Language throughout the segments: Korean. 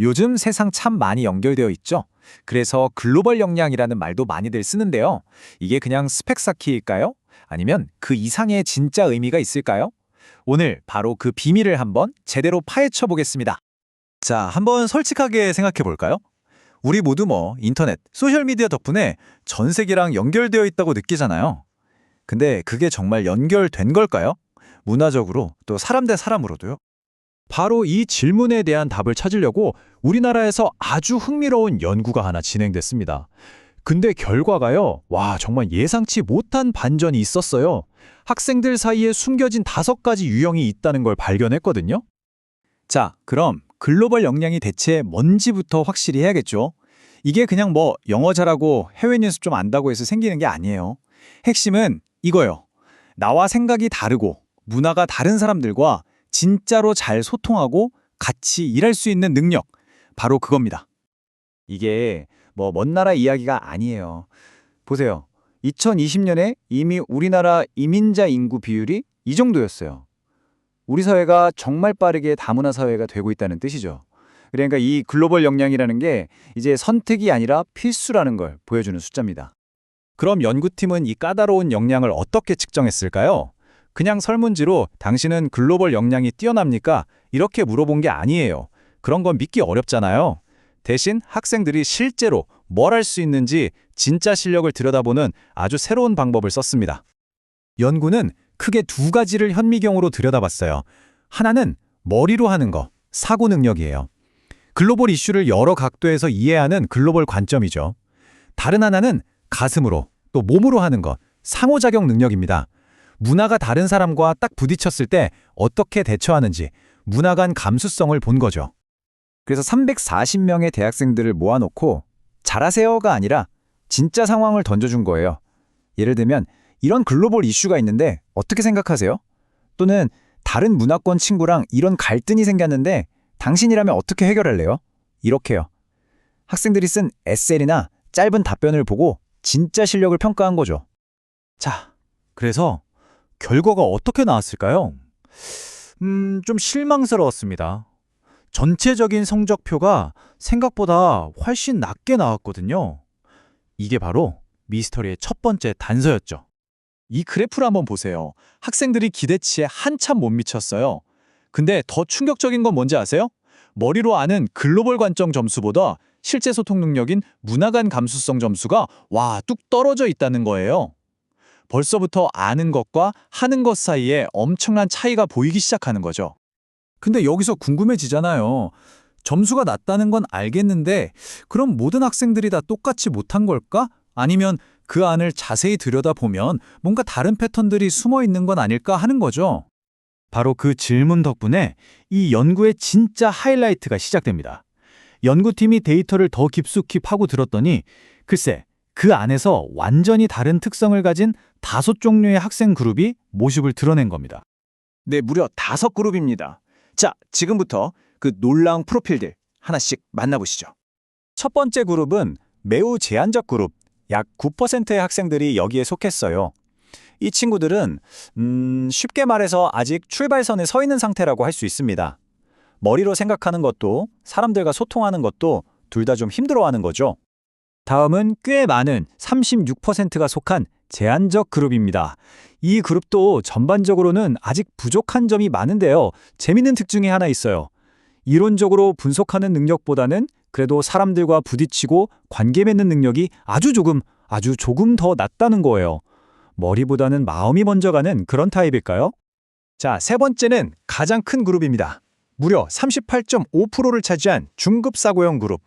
요즘 세상 참 많이 연결되어 있죠. 그래서 글로벌 역량이라는 말도 많이들 쓰는데요. 이게 그냥 스펙 쌓기일까요? 아니면 그 이상의 진짜 의미가 있을까요? 오늘 바로 그 비밀을 한번 제대로 파헤쳐 보겠습니다. 자, 한번 솔직하게 생각해 볼까요? 우리 모두 인터넷, 소셜미디어 덕분에 전 세계랑 연결되어 있다고 느끼잖아요. 근데 그게 정말 연결된 걸까요? 문화적으로, 또 사람 대 사람으로도요? 바로 이 질문에 대한 답을 찾으려고 우리나라에서 아주 흥미로운 연구가 하나 진행됐습니다. 근데 결과가요, 와, 정말 예상치 못한 반전이 있었어요. 학생들 사이에 숨겨진 5가지 유형이 있다는 걸 발견했거든요. 자, 그럼 글로벌 역량이 대체 뭔지부터 확실히 해야겠죠. 이게 그냥 영어 잘하고 해외 뉴스 좀 안다고 해서 생기는 게 아니에요. 핵심은 이거요. 나와 생각이 다르고 문화가 다른 사람들과 진짜로 잘 소통하고 같이 일할 수 있는 능력. 바로 그겁니다. 이게 먼 나라 이야기가 아니에요. 보세요. 2020년에 이미 우리나라 이민자 인구 비율이 이 정도였어요. 우리 사회가 정말 빠르게 다문화 사회가 되고 있다는 뜻이죠. 그러니까 이 글로벌 역량이라는 게 이제 선택이 아니라 필수라는 걸 보여주는 숫자입니다. 그럼 연구팀은 이 까다로운 역량을 어떻게 측정했을까요? 그냥 설문지로 당신은 글로벌 역량이 뛰어납니까? 이렇게 물어본 게 아니에요. 그런 건 믿기 어렵잖아요. 대신 학생들이 실제로 뭘 할 수 있는지 진짜 실력을 들여다보는 아주 새로운 방법을 썼습니다. 연구는 크게 2가지를 현미경으로 들여다봤어요. 하나는 머리로 하는 거, 사고 능력이에요. 글로벌 이슈를 여러 각도에서 이해하는 글로벌 관점이죠. 다른 하나는 가슴으로, 또 몸으로 하는 것, 상호작용 능력입니다. 문화가 다른 사람과 딱 부딪혔을 때 어떻게 대처하는지 문화 간 감수성을 본 거죠. 그래서 340명의 대학생들을 모아놓고 잘하세요가 아니라 진짜 상황을 던져준 거예요. 예를 들면 이런 글로벌 이슈가 있는데 어떻게 생각하세요? 또는 다른 문화권 친구랑 이런 갈등이 생겼는데 당신이라면 어떻게 해결할래요? 이렇게요. 학생들이 쓴 에세이나 짧은 답변을 보고 진짜 실력을 평가한 거죠. 자, 그래서 결과가 어떻게 나왔을까요? 좀 실망스러웠습니다. 전체적인 성적표가 생각보다 훨씬 낮게 나왔거든요. 이게 바로 미스터리의 첫 번째 단서였죠. 이 그래프를 한번 보세요. 학생들이 기대치에 한참 못 미쳤어요. 근데 더 충격적인 건 뭔지 아세요? 머리로 아는 글로벌 관점 점수보다 실제 소통 능력인 문화 간 감수성 점수가 뚝 떨어져 있다는 거예요. 벌써부터 아는 것과 하는 것 사이에 엄청난 차이가 보이기 시작하는 거죠. 근데 여기서 궁금해지잖아요. 점수가 낮다는 건 알겠는데 그럼 모든 학생들이 다 똑같이 못한 걸까? 아니면 그 안을 자세히 들여다보면 뭔가 다른 패턴들이 숨어 있는 건 아닐까 하는 거죠. 바로 그 질문 덕분에 이 연구의 진짜 하이라이트가 시작됩니다. 연구팀이 데이터를 더 깊숙이 파고들었더니 글쎄 그 안에서 완전히 다른 특성을 가진 5종류의 학생 그룹이 모습을 드러낸 겁니다. 네, 무려 5그룹입니다. 자, 지금부터 그 놀라운 프로필들 하나씩 만나보시죠. 첫 번째 그룹은 매우 제한적 그룹, 약 9%의 학생들이 여기에 속했어요. 이 친구들은 쉽게 말해서 아직 출발선에 서 있는 상태라고 할 수 있습니다. 머리로 생각하는 것도 사람들과 소통하는 것도 둘 다 좀 힘들어하는 거죠. 다음은 꽤 많은 36%가 속한 제한적 그룹입니다. 이 그룹도 전반적으로는 아직 부족한 점이 많은데요. 재밌는 특징이 하나 있어요. 이론적으로 분석하는 능력보다는 그래도 사람들과 부딪히고 관계 맺는 능력이 아주 조금 더 낮다는 거예요. 머리보다는 마음이 먼저 가는 그런 타입일까요? 자, 세 번째는 가장 큰 그룹입니다. 무려 38.5%를 차지한 중급 사고형 그룹.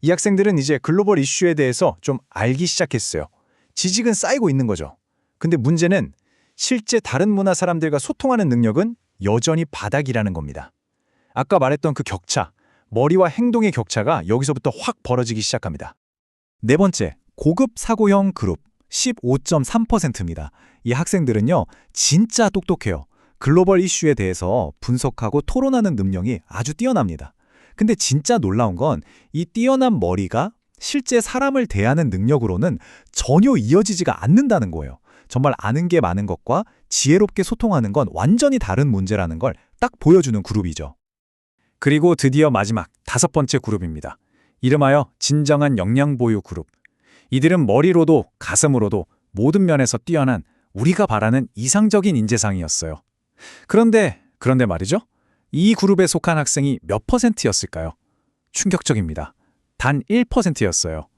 이 학생들은 이제 글로벌 이슈에 대해서 좀 알기 시작했어요. 지식은 쌓이고 있는 거죠. 근데 문제는 실제 다른 문화 사람들과 소통하는 능력은 여전히 바닥이라는 겁니다. 아까 말했던 그 격차, 머리와 행동의 격차가 여기서부터 확 벌어지기 시작합니다. 네 번째, 고급 사고형 그룹 15.3%입니다. 이 학생들은요, 진짜 똑똑해요. 글로벌 이슈에 대해서 분석하고 토론하는 능력이 아주 뛰어납니다. 근데 진짜 놀라운 건 이 뛰어난 머리가 실제 사람을 대하는 능력으로는 전혀 이어지지가 않는다는 거예요. 정말 아는 게 많은 것과 지혜롭게 소통하는 건 완전히 다른 문제라는 걸 딱 보여주는 그룹이죠. 그리고 드디어 마지막 5번째 그룹입니다. 이름하여 진정한 역량 보유 그룹. 이들은 머리로도 가슴으로도 모든 면에서 뛰어난 우리가 바라는 이상적인 인재상이었어요. 그런데 말이죠. 이 그룹에 속한 학생이 몇 %였을까요? 충격적입니다. 단 1%였어요.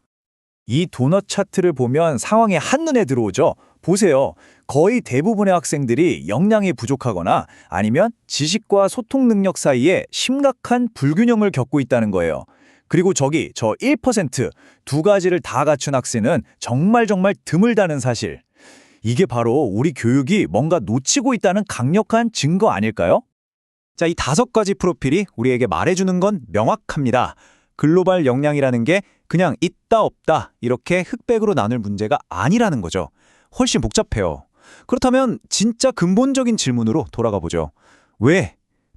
이 도넛 차트를 보면 상황이 한눈에 들어오죠. 보세요. 거의 대부분의 학생들이 역량이 부족하거나 아니면 지식과 소통 능력 사이에 심각한 불균형을 겪고 있다는 거예요. 그리고 저 1%, 두 가지를 다 갖춘 학생은 정말 드물다는 사실. 이게 바로 우리 교육이 뭔가 놓치고 있다는 강력한 증거 아닐까요? 자, 이 5가지 프로필이 우리에게 말해주는 건 명확합니다. 글로벌 역량이라는 게 그냥 있다 없다 이렇게 흑백으로 나눌 문제가 아니라는 거죠. 훨씬 복잡해요. 그렇다면 진짜 근본적인 질문으로 돌아가 보죠.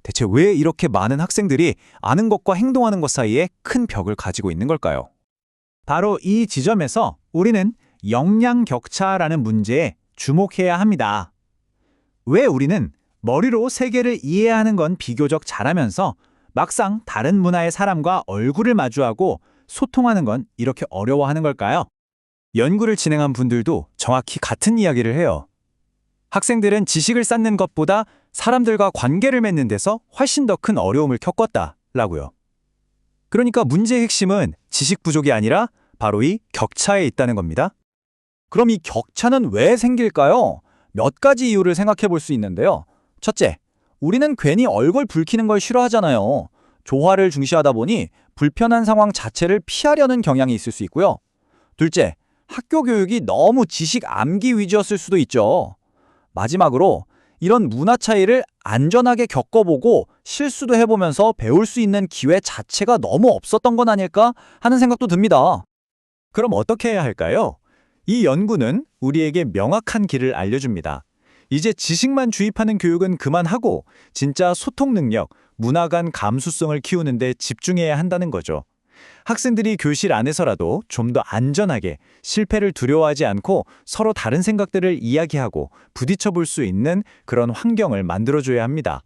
대체 왜 이렇게 많은 학생들이 아는 것과 행동하는 것 사이에 큰 벽을 가지고 있는 걸까요? 바로 이 지점에서 우리는 역량 격차라는 문제에 주목해야 합니다. 왜 우리는 머리로 세계를 이해하는 건 비교적 잘하면서 막상 다른 문화의 사람과 얼굴을 마주하고 소통하는 건 이렇게 어려워하는 걸까요? 연구를 진행한 분들도 정확히 같은 이야기를 해요. 학생들은 지식을 쌓는 것보다 사람들과 관계를 맺는 데서 훨씬 더 큰 어려움을 겪었다라고요. 그러니까 문제의 핵심은 지식 부족이 아니라 바로 이 격차에 있다는 겁니다. 그럼 이 격차는 왜 생길까요? 몇 가지 이유를 생각해 볼 수 있는데요. 첫째, 우리는 괜히 얼굴 붉히는 걸 싫어하잖아요. 조화를 중시하다 보니 불편한 상황 자체를 피하려는 경향이 있을 수 있고요. 둘째, 학교 교육이 너무 지식 암기 위주였을 수도 있죠. 마지막으로 이런 문화 차이를 안전하게 겪어보고 실수도 해보면서 배울 수 있는 기회 자체가 너무 없었던 건 아닐까 하는 생각도 듭니다. 그럼 어떻게 해야 할까요? 이 연구는 우리에게 명확한 길을 알려줍니다. 이제 지식만 주입하는 교육은 그만하고 진짜 소통 능력, 문화 간 감수성을 키우는 데 집중해야 한다는 거죠. 학생들이 교실 안에서라도 좀 더 안전하게 실패를 두려워하지 않고 서로 다른 생각들을 이야기하고 부딪혀 볼 수 있는 그런 환경을 만들어줘야 합니다.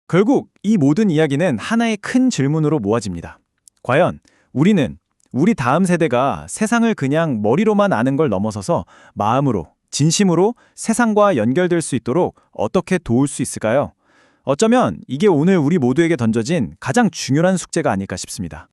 결국 이 모든 이야기는 하나의 큰 질문으로 모아집니다. 과연 우리 다음 세대가 세상을 그냥 머리로만 아는 걸 넘어서서 마음으로, 진심으로 세상과 연결될 수 있도록 어떻게 도울 수 있을까요? 어쩌면 이게 오늘 우리 모두에게 던져진 가장 중요한 숙제가 아닐까 싶습니다.